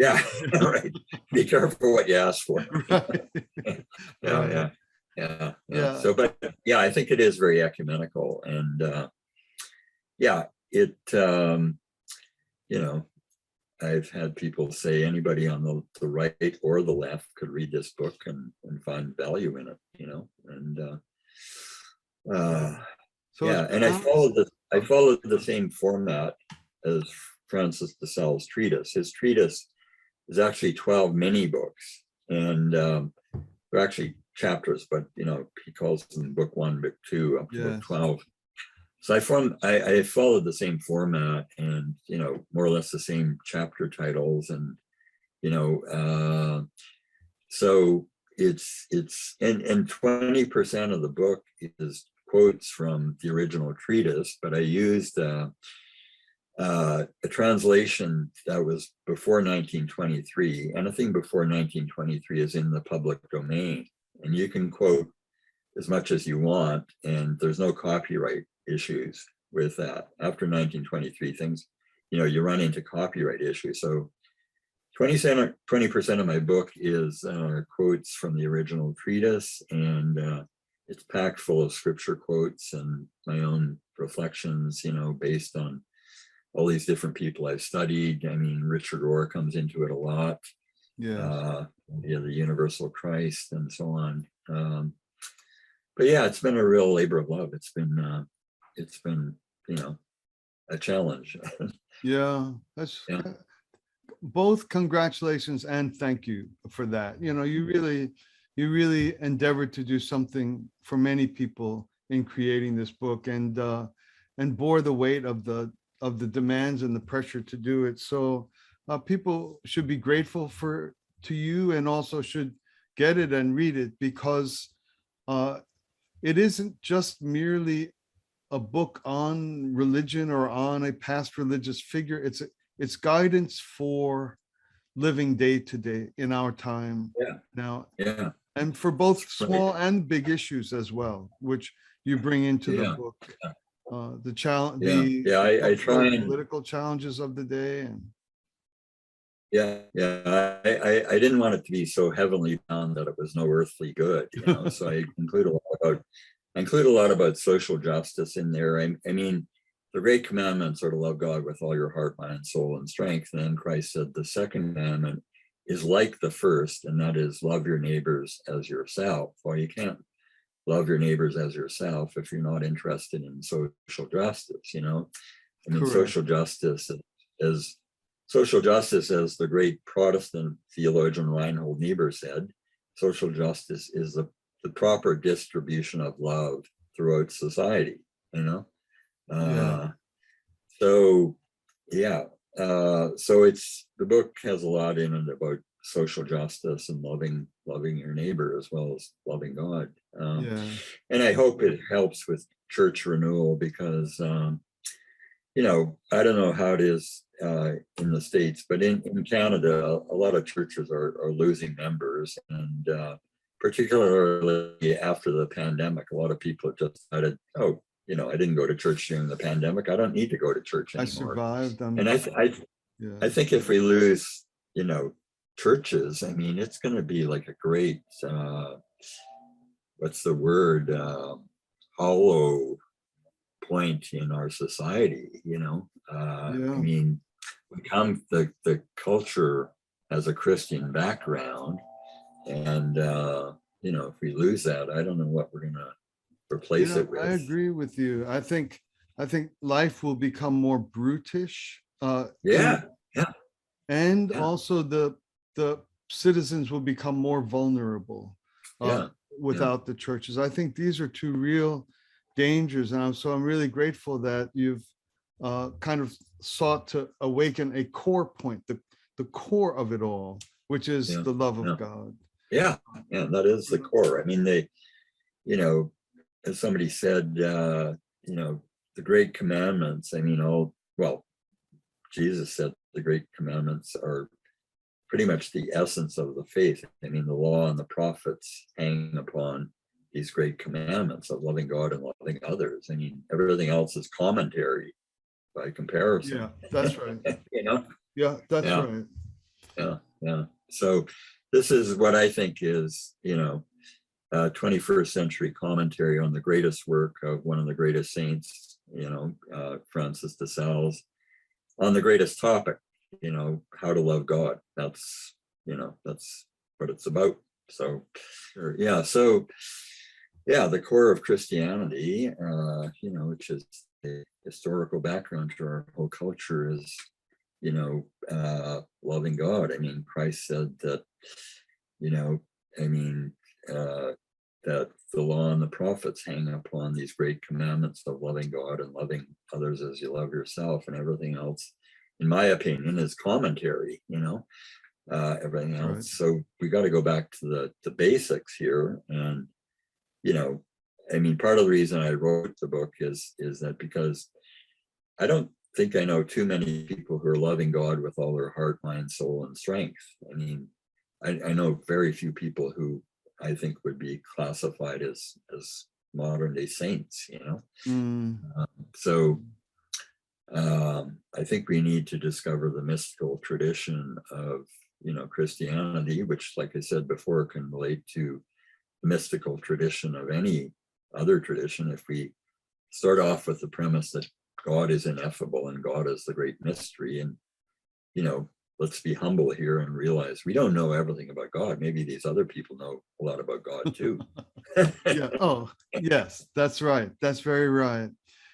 Yeah, right. Be careful what you ask for. Right. Yeah, Right. yeah. So, but yeah, I think it is very ecumenical, and yeah, it, you know, I've had people say anybody on the right or the left could read this book and find value in it, you know, and So yeah, and I followed the same format as Francis de Sales' treatise. His treatise is actually 12 mini books, and they're actually chapters, but you know, he calls them book 1, book 2, up to book 12. So I followed the same format, and you know, more or less the same chapter titles, and you know, so it's and 20% of the book is quotes from the original treatise, but I used a translation that was before 1923. Anything before 1923 is in the public domain, and you can quote as much as you want, and there's no copyright issues with that. After 1923, things, you know, you run into copyright issues. So 20% of my book is quotes from the original treatise, and it's packed full of scripture quotes and my own reflections, you know, based on all these different people I've studied. I mean, Richard Rohr comes into it a lot. Yeah, the Universal Christ and so on. But yeah, it's been a real labor of love. It's been, you know, a challenge. Yeah, that's both congratulations and thank you for that. You know, you really endeavored to do something for many people in creating this book, and bore the weight of the demands and the pressure to do it. So people should be grateful to you, and also should get it and read it, because it isn't just merely a book on religion or on a past religious figure. It's guidance for living day to day in our time now, and for both small and big issues as well, which you bring into the book. The challenge, I try and political challenges of the day, and I didn't want it to be so heavenly bound that it was no earthly good, you know. So I include a lot about social justice in there. I mean, the great commandments are to love God with all your heart, mind, soul, and strength. And then Christ said the second commandment is like the first, and that is love your neighbors as yourself. Well, you can't love your neighbors as yourself if you're not interested in social justice, you know. I mean, social justice, as the great Protestant theologian Reinhold Niebuhr said, social justice is the proper distribution of love throughout society, you know. So so it's, the book has a lot in it about social justice and loving your neighbor as well as loving God. And I hope it helps with church renewal, because you know, I don't know how it is in the States, but in Canada, a lot of churches are losing members, and particularly after the pandemic, a lot of people have just decided, oh, you know, I didn't go to church during the pandemic, I don't need to go to church anymore. I survived them. And I think if we lose, you know, churches, I mean, it's going to be like a great, what's the word, hollow point in our society, you know. I mean, the culture has a Christian background, and you know, if we lose that, I don't know what we're going to replace it with. I agree with you. I think life will become more brutish. And also the citizens will become more vulnerable without the churches. I think these are two real dangers, and I'm really grateful that you've kind of sought to awaken a core point, the core of it all, which is the love of God. That is the core. I mean, you know, as somebody said, the great commandments, Jesus said the great commandments are pretty much the essence of the faith. I mean, the law and the prophets hang upon these great commandments of loving God and loving others. I mean, everything else is commentary by comparison. Yeah, that's right. Yeah, that's yeah, right. yeah. So this is what I think is, 21st century commentary on the greatest work of one of the greatest saints, Francis de Sales, on the greatest topic, how to love God. That's what it's about. So, yeah. So, yeah, the core of Christianity, which is the historical background to our whole culture, is, loving God. I mean, Christ said that, that the law and the prophets hang upon these great commandments of loving God and loving others as you love yourself, and everything else, in my opinion, is commentary, everything else. Right. So we got to go back to the basics here. And, part of the reason I wrote the book is that because I don't think I know too many people who are loving God with all their heart, mind, soul, and strength. I know very few people who I think would be classified as modern day saints, So I think we need to discover the mystical tradition of, Christianity, which, like I said before, can relate to the mystical tradition of any other tradition. If we start off with the premise that God is ineffable and God is the great mystery, and, let's be humble here and realize we don't know everything about God. Maybe these other people know a lot about God too. Yeah. Oh, yes, that's right. That's very right.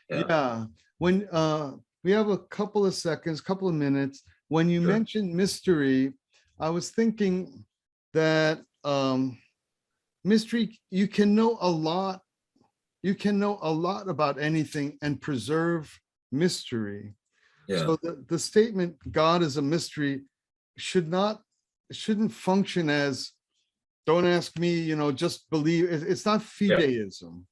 Yeah. When we have a couple of minutes, when you mentioned mystery, I was thinking that mystery, you can know a lot about anything and preserve mystery. Yeah. So the statement God is a mystery shouldn't function as, don't ask me, just believe. It's not fideism.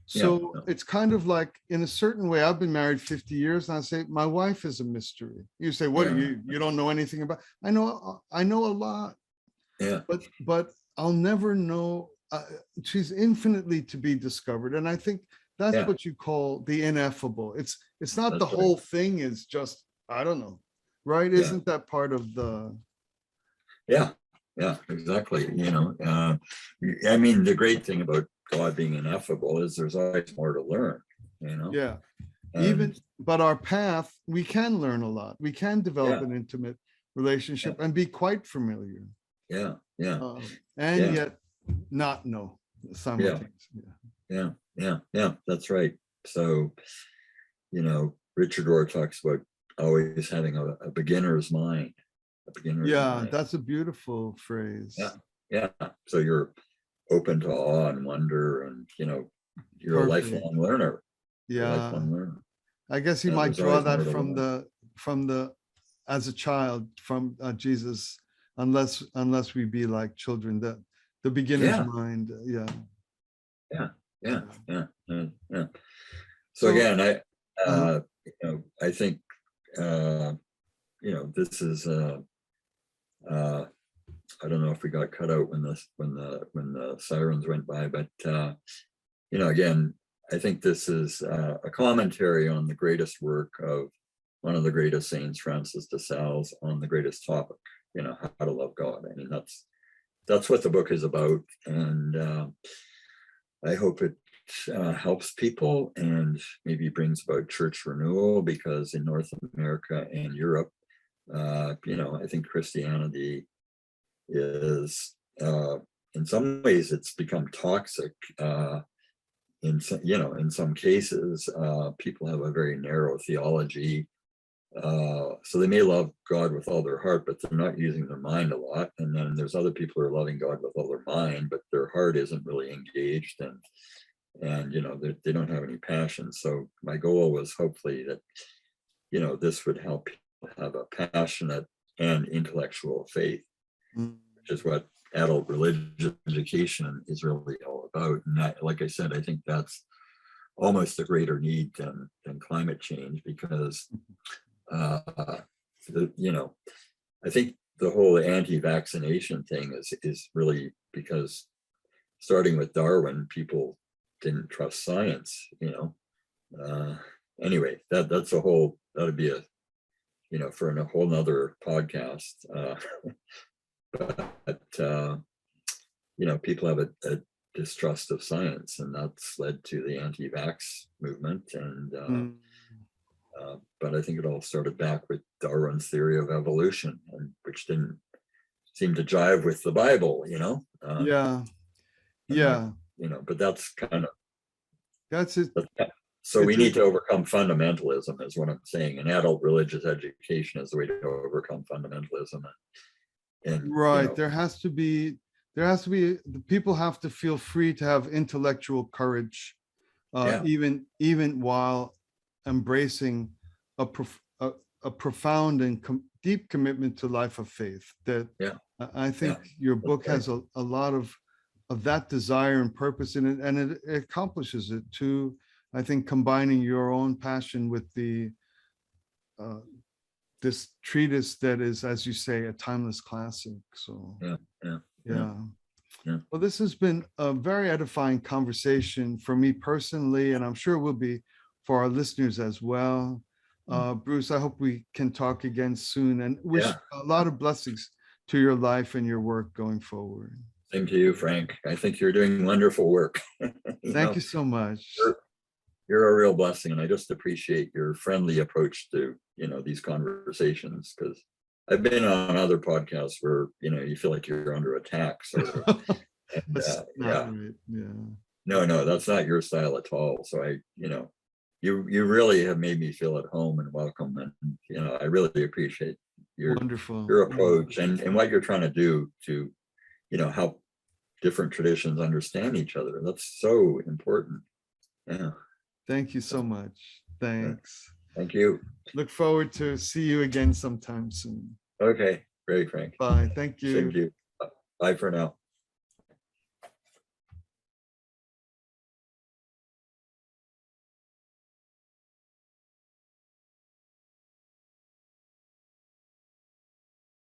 So it's kind of like, in a certain way, I've been married 50 years, and I say my wife is a mystery. You say, what, you don't know anything about? I know a lot. Yeah. But I'll never know. She's infinitely to be discovered. And I think that's what you call the ineffable. It's not that's the whole thing is just, I don't know, right? Yeah. Isn't that part of the... Yeah, exactly. The great thing about God being ineffable is there's always more to learn, Yeah. But our path, we can learn a lot. We can develop an intimate relationship and be quite familiar. Yeah. Yet not know simultaneously. Yeah, that's right. So, Richard Rohr talks about always having a beginner's mind. That's a beautiful phrase. Yeah. So you're open to awe and wonder, and you're a lifelong learner. I guess you might draw that from the as a child, from Jesus, unless we be like children, the beginner's mind. Yeah. So again, I think this is I don't know if we got cut out when the sirens went by, but again, I think this is a commentary on the greatest work of one of the greatest saints, Francis de Sales, on the greatest topic, how to love God. That's what the book is about, and I hope it helps people and maybe brings about church renewal, because in North America and Europe, I think Christianity is, in some ways, it's become toxic. In some cases, people have a very narrow theology. So they may love God with all their heart, but they're not using their mind a lot. And then there's other people who are loving God with all their mind, but their heart isn't really engaged, and they don't have any passion. So my goal was hopefully that, this would help people have a passionate and intellectual faith, which is what adult religious education is really all about. And that, like I said, I think that's almost a greater need than climate change, because you know, I think the whole anti-vaccination thing is really because, starting with Darwin, people didn't trust science, you know. Anyway, that's a whole, that'd be a, you know, for a whole nother podcast. But you know, people have a distrust of science, and that's led to the anti-vax movement. And but I think it all started back with Darwin's theory of evolution, and which didn't seem to jive with the Bible, you know. Yeah. And that, Yeah. you know, but that's kind of, That's it. so we It's need to overcome fundamentalism, is what I'm saying. And adult religious education is the way to overcome fundamentalism. And right. you know, The people have to feel free to have intellectual courage, yeah, even while embracing a profound and deep commitment to life of faith. That yeah, I think yeah, your book right. has a lot of that desire and purpose in it, and it accomplishes it too. I think combining your own passion with the this treatise that is, as you say, a timeless classic. So Yeah, yeah, yeah. yeah. Well, this has been a very edifying conversation for me personally, and I'm sure it will be for our listeners as well. Bruce, I hope we can talk again soon, and wish Yeah. a lot of blessings to your life and your work going forward. Same to you, Frank. I think you're doing wonderful work. You Thank know, you so much. you're a real blessing, and I just appreciate your friendly approach to, you know, these conversations, because I've been on other podcasts where, you know, you feel like you're under attack, sort of. And, That's not yeah, right. Yeah. no, that's not your style at all. So I, you know, you really have made me feel at home and welcome, and you know, I really appreciate your Wonderful. approach and what you're trying to do to, you know, help different traditions understand each other. That's so important. Yeah. Thank you so much. Thanks. Thank you. Look forward to see you again sometime soon. Okay, great, Frank. Bye. Thank Same you. to you. Bye for now.